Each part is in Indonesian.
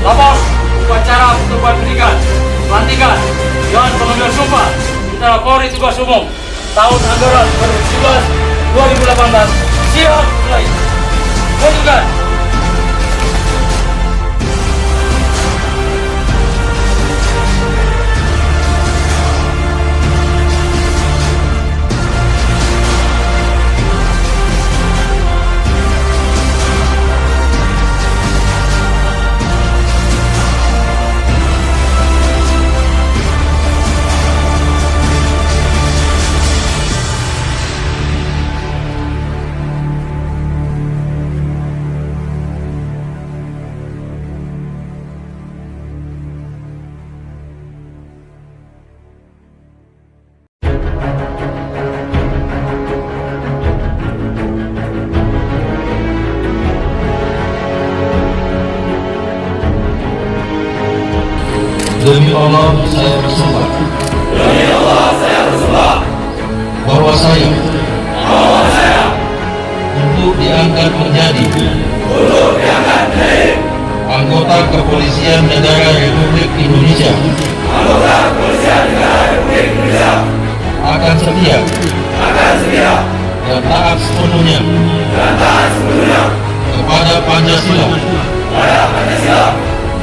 Lapor upacara pertemuan pendidikan, pelantikan, dan pengambilan sumpah kita lapori tugas umum tahun anggaran 2017-2018 siap mulai. Lanjutkan. Demi Allah saya bersumpah. Demi Allah saya bersumpah Bahwa saya untuk diangkat menjadi anggota Kepolisian Negara Republik Indonesia akan setia dan taat sepenuhnya kepada Pancasila,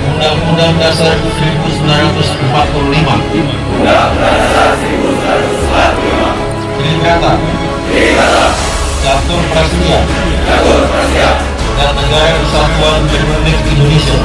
Undang-Undang Dasar 1945, Trisakti, Catur Prasetya, dan Negara Kesatuan Republik Indonesia.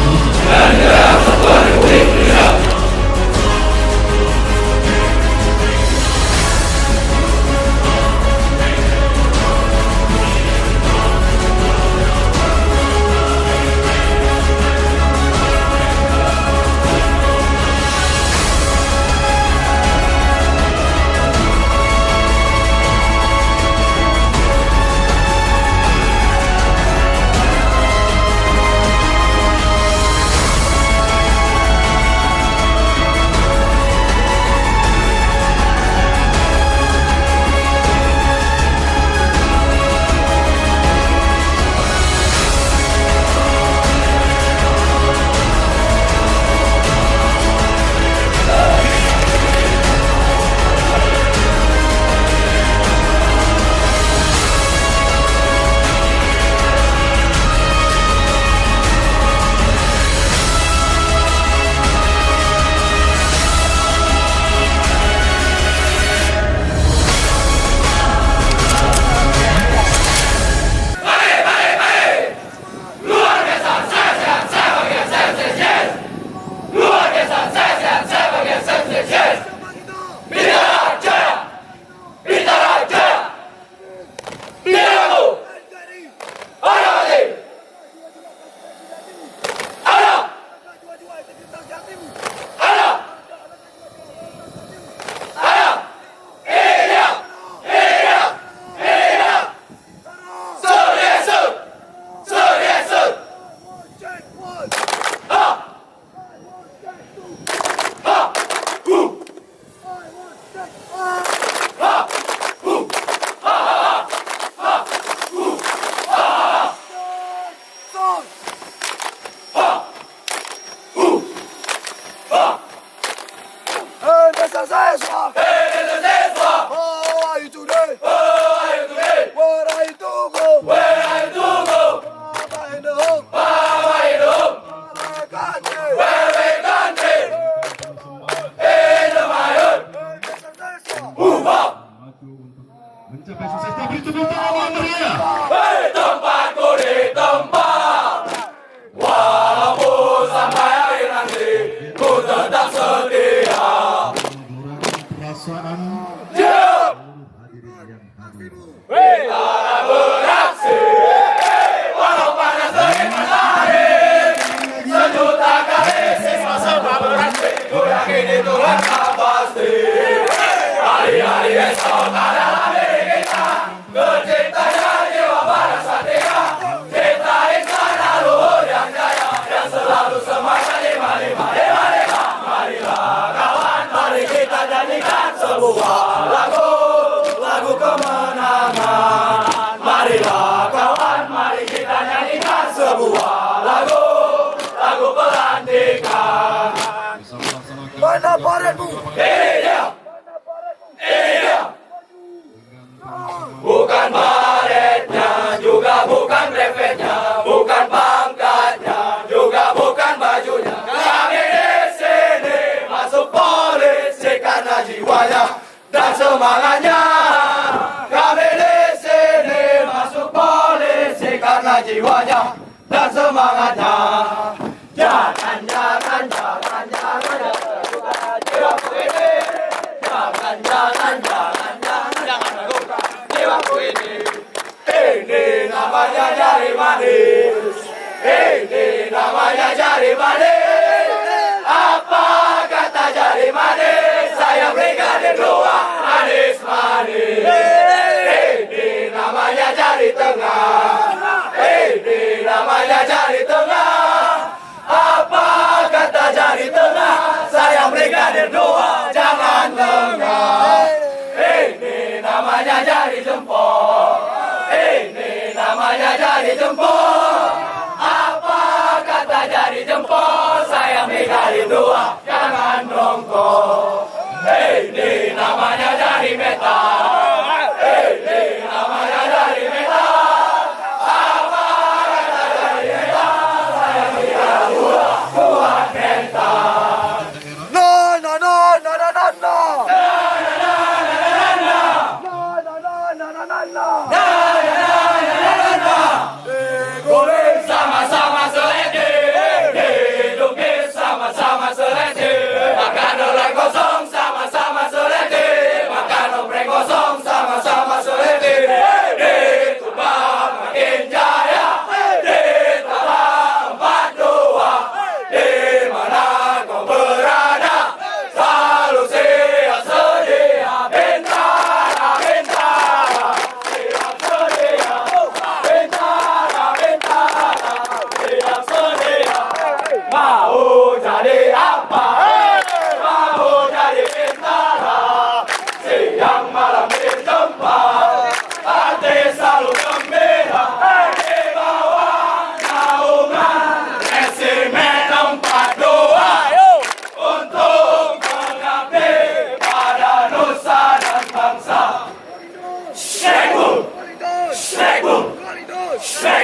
Nation siswa. Hey nation siswa. How are you today? Oh, are you today? Where are you to go? Where are you to go? Mama in the home. Mama in the home. Where country? Where we country? In the Mayon. Nation siswa. Move up. Mencapai sukses tapi tepuk tangan yang meriah. Hey, tempatku di tempat. Walaupun sampai akhir nanti, ku tetap setia. Perasaan Yeah. hadirin yang hadir. Kita beraksi, walau panas terik matahari. Sejuta kali siswa semua beraksi, ku yakin itu langkah pasti. Hari-hari esok adalah milik kita, terciptanya jiwa pada satria. Kita istana luhur yang jaya, yang selalu semangat lima-lima. Marilah kawan, mari kita nyanyikan sebuah lagu kemenangan. Marilah kawan, mari kita nyanyikan sebuah lagu pelantikan. Mana baretmu? Ini dia, bukan baretnya, juga bukan brevetnya, bukan pangkatnya, juga bukan bajunya. Kami di sini masuk polisi karena jiwanya dan semangatnya. Kami di sini masuk polisi karena jiwanya dan semangatnya. Jangan ragukan jiwaku ini. Jangan ragukan jiwaku ini. Ini namanya jari manis. Ini namanya jari manis. Apa kata jari manis? Saya Brigadir 2 manis. Ini namanya jari tengah. Ini namanya jari tengah. Apa kata jari tengah? Saya Brigadir 2 jangan lengah. Ini namanya jari jempol. Ini namanya jari jempol. Apa kata jari jempol? Saya Brigadir 2 jangan dongkol. Ini namanya jari metal. Ini namanya jari metal. Apa kata jari metal? Saya Brigadir 2 kuat mental. No, no, no, no, no, no, no. Sama-sama seledi, hidup sama-sama seledi. Makan oleh kosong sama-sama seledi, makan oleh kosong sama-sama seledi. Di Tuban makin jaya, di Tabang 42. Di mana kau berada, selalu siap sedia. Bintara, bintara, siap sedia. Bintara, bintara, siap sedia. Mau jadi apa? Mau jadi bintara. Siang malam berjumpa, hati selalu gembira. Di bawah naungan resimen 42 untuk mengabdi pada nusa dan bangsa. Shrekul, Shrekul, Shrekul.